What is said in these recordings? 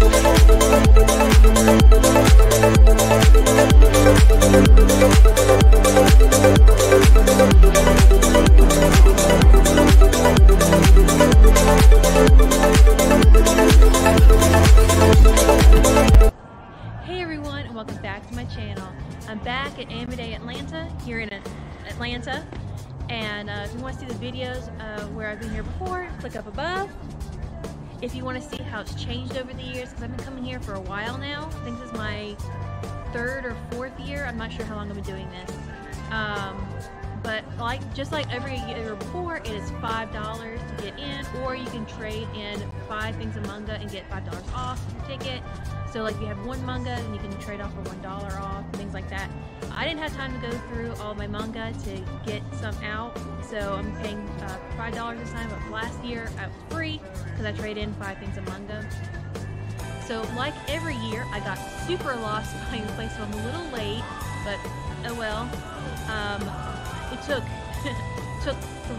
Hey everyone, and welcome back to my channel. I'm back at Anime Day Atlanta, here in Atlanta. And if you want to see the videos where I've been here before, click up above. If you want to see how it's changed over the years, because I've been coming here for a while now. I think this is my 3rd or 4th year. I'm not sure how long I've been doing this. But just like every year before, it is $5 to get in, or you can trade in 5 things of manga and get $5 off your ticket. So like if you have 1 manga, then you can trade off for $1 off, things like that. I didn't have time to go through all my manga to get some out, so I'm paying $5 this time, but last year I was free because I traded in 5 things of manga. So like every year, I got super lost finding the place, so I'm a little late, but oh well. It took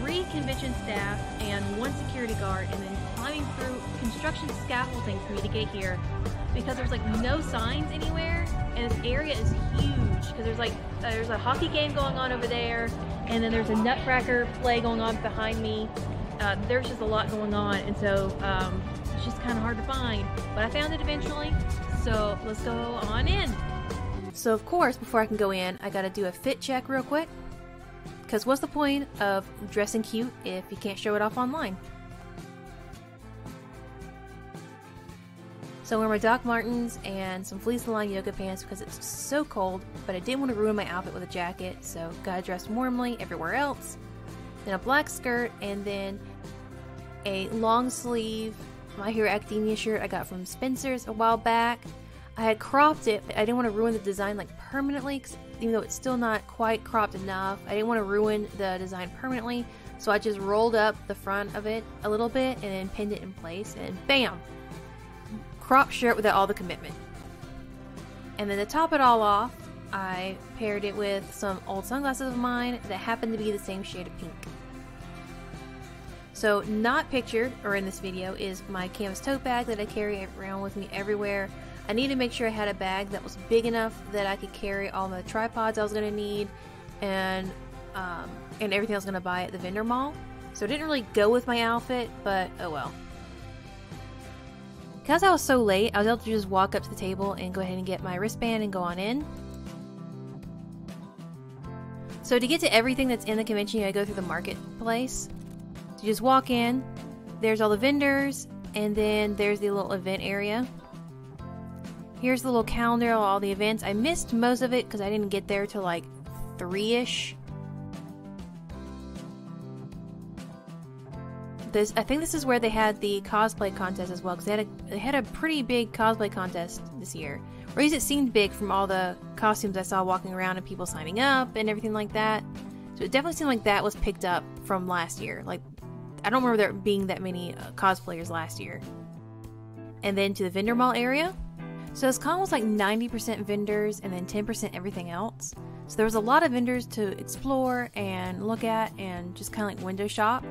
3 convention staff and 1 security guard, and then climbing through construction scaffolding for me to get here, because there's like no signs anywhere, and this area is huge because there's a hockey game going on over there, and then there's a nutcracker play going on behind me. There's just a lot going on, and so it's just kind of hard to find, but I found it eventually, so let's go on in. So of course, before I can go in, I gotta do a fit check real quick, because what's the point of dressing cute if you can't show it off online? So I wear my Doc Martens and some fleece-lined yoga pants because it's so cold, but I didn't want to ruin my outfit with a jacket, so gotta dress warmly everywhere else. Then a black skirt, and then a long sleeve My Hero Academia shirt I got from Spencer's a while back. I had cropped it, but I didn't want to ruin the design like permanently, cause even though it's still not quite cropped enough, I didn't want to ruin the design permanently, so I just rolled up the front of it a little bit and then pinned it in place, and bam! Cropped shirt without all the commitment. And then to top it all off, I paired it with some old sunglasses of mine that happened to be the same shade of pink. So not pictured or in this video is my canvas tote bag that I carry around with me everywhere. I need to make sure I had a bag that was big enough that I could carry all the tripods I was going to need and everything I was going to buy at the vendor mall. So it didn't really go with my outfit, but oh well. Because I was so late, I was able to just walk up to the table and go ahead and get my wristband and go on in. So to get to everything that's in the convention, you gotta go through the marketplace. So you just walk in, there's all the vendors, and then there's the little event area. Here's the little calendar of all the events. I missed most of it because I didn't get there till like 3-ish. I think this is where they had the cosplay contest as well, because they had a pretty big cosplay contest this year. Or at least it seemed big from all the costumes I saw walking around and people signing up and everything like that. So it definitely seemed like that was picked up from last year. Like, I don't remember there being that many cosplayers last year. And then to the vendor mall area. So this con was like 90% vendors and then 10% everything else. So there was a lot of vendors to explore and look at and just kind of like window shop.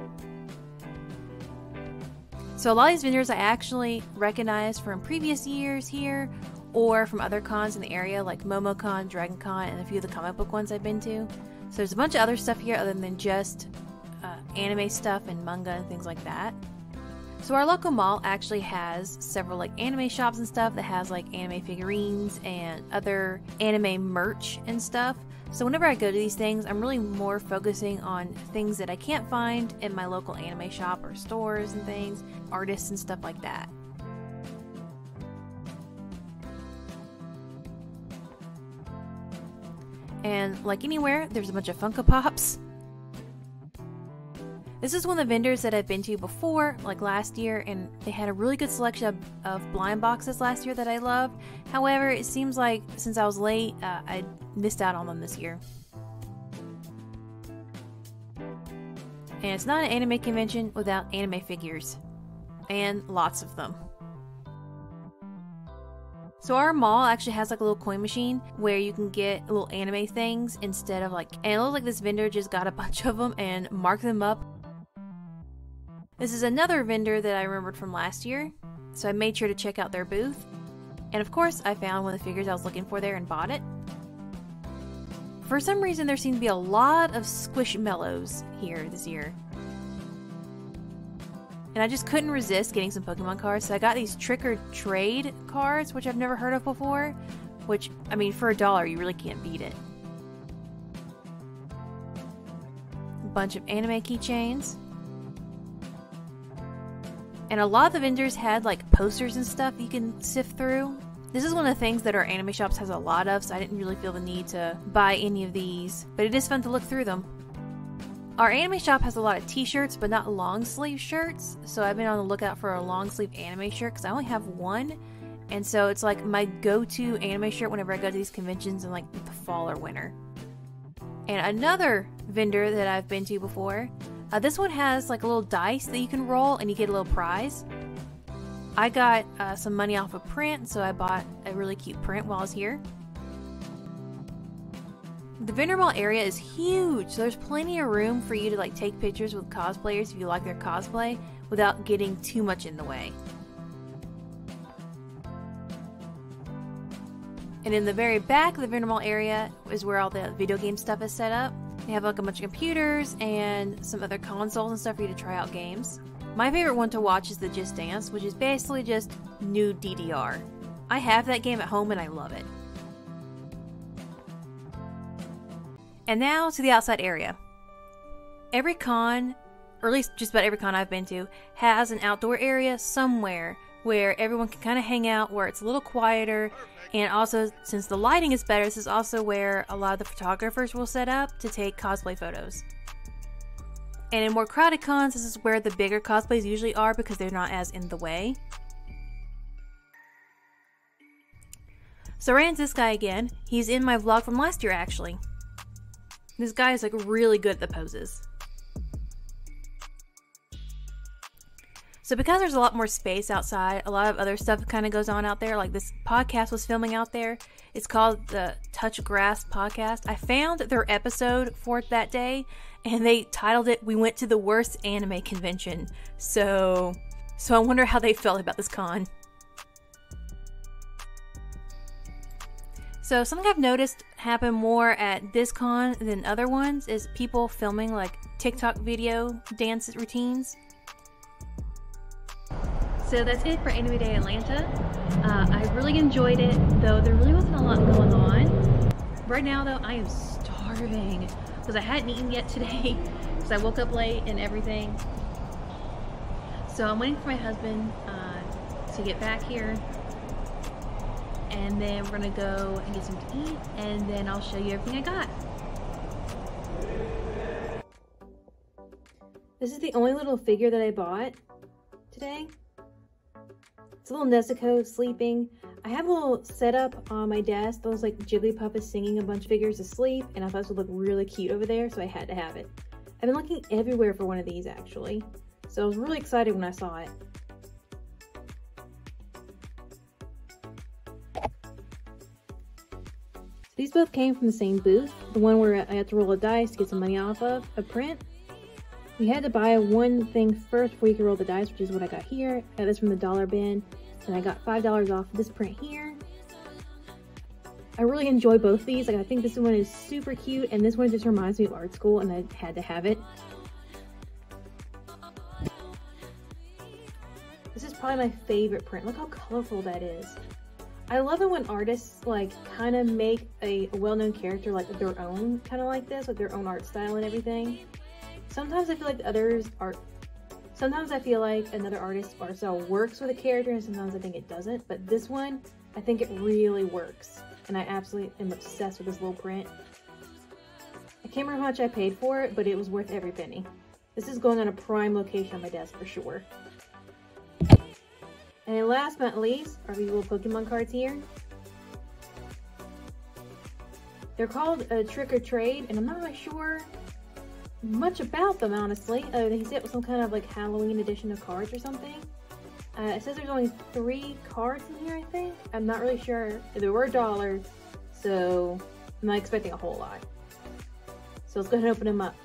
So a lot of these vendors I actually recognized from previous years here, or from other cons in the area like MomoCon, DragonCon, and a few of the comic book ones I've been to. So there's a bunch of other stuff here other than just anime stuff and manga and things like that. So our local mall actually has several like anime shops and stuff that has like anime figurines and other anime merch and stuff. So whenever I go to these things, I'm really more focusing on things that I can't find in my local anime shop or stores and things, artists and stuff like that. And like anywhere, there's a bunch of Funko Pops. This is one of the vendors that I've been to before, like last year, and they had a really good selection of blind boxes last year that I loved. However, it seems like since I was late, I missed out on them this year. And it's not an anime convention without anime figures. And lots of them. So our mall actually has like a little coin machine where you can get little anime things instead of like, and it looks like this vendor just got a bunch of them and marked them up. This is another vendor that I remembered from last year. so I made sure to check out their booth. And of course, I found one of the figures I was looking for there and bought it. For some reason, there seemed to be a lot of Squishmallows here this year. And I just couldn't resist getting some Pokemon cards, so I got these Trick or Trade cards, which I've never heard of before. Which, I mean, for $1, you really can't beat it. A bunch of anime keychains. And a lot of the vendors had like posters and stuff you can sift through. This is one of the things that our anime shops has a lot of, so I didn't really feel the need to buy any of these. But it is fun to look through them. Our anime shop has a lot of t-shirts, but not long sleeve shirts. So I've been on the lookout for a long sleeve anime shirt because I only have one. And so it's like my go-to anime shirt whenever I go to these conventions in like the fall or winter. And another vendor that I've been to before, this one has like a little dice that you can roll and you get a little prize. I got some money off a print, so I bought a really cute print while I was here. The vendor mall area is huge, so there's plenty of room for you to like take pictures with cosplayers if you like their cosplay without getting too much in the way. And in the very back of the vendor mall area is where all the video game stuff is set up. They have like a bunch of computers and some other consoles and stuff for you to try out games. My favorite one to watch is the Just Dance, which is basically just new DDR. I have that game at home and I love it. And now to the outside area. Every con, or at least just about every con I've been to, has an outdoor area somewhere where everyone can kind of hang out, where it's a little quieter. And also, since the lighting is better, this is also where a lot of the photographers will set up to take cosplay photos. And in more crowded cons, this is where the bigger cosplays usually are because they're not as in the way. So I ran into this guy again. He's in my vlog from last year, actually. This guy is like really good at the poses. So because there's a lot more space outside, a lot of other stuff kind of goes on out there. Like this podcast was filming out there. It's called the Touch Grass Podcast. I found their episode for it that day, and they titled it, "We Went to the Worst Anime Convention." So I wonder how they felt about this con. So something I've noticed happen more at this con than other ones is people filming like TikTok video dance routines. So that's it for Anime Day Atlanta. I really enjoyed it, though there really wasn't a lot going on. Right now though, I am starving because I hadn't eaten yet today because I woke up late and everything. So I'm waiting for my husband to get back here, and then we're gonna go and get something to eat, and then I'll show you everything I got. This is the only little figure that I bought today. It's a little Nezuko sleeping. I have a little setup on my desk. Those like Jigglypuff is singing a bunch of figures asleep, and I thought this would look really cute over there, so I had to have it. I've been looking everywhere for one of these actually, so I was really excited when I saw it. These both came from the same booth, the one where I had to roll a dice to get some money off of, a print. You had to buy one thing first before you could roll the dice, which is what I got here. I got this from the dollar bin, and I got $5 off this print here. I really enjoy both these. Like, I think this one is super cute, and this one just reminds me of art school, and I had to have it. This is probably my favorite print. Look how colorful that is. I love it when artists like kind of make a well-known character like their own, kind of like this, with their own art style and everything. Sometimes I feel like another artist's art style works with a character, and sometimes I think it doesn't. But this one, I think it really works, and I absolutely am obsessed with this little print. I can't remember how much I paid for it, but it was worth every penny. This is going on a prime location on my desk for sure. And then last but not least are these little Pokemon cards here. They're called a Trick or Trade, and I'm not really sure much about them, honestly. They said it was some kind of like Halloween edition of cards or something. It says there's only 3 cards in here, I think. I'm not really sure. They were $1, so I'm not expecting a whole lot. So let's go ahead and open them up.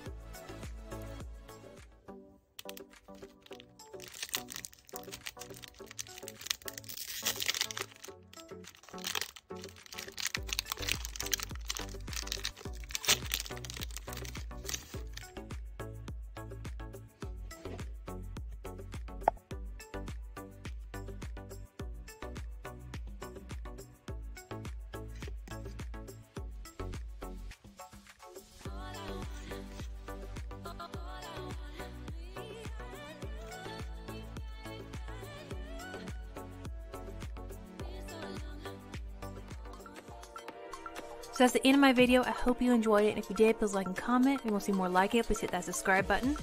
So that's the end of my video. I hope you enjoyed it, and if you did, please like and comment. If you want to see more like it, please hit that subscribe button.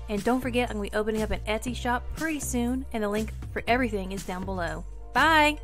And don't forget, I'm going to be opening up an Etsy shop pretty soon, and the link for everything is down below. Bye!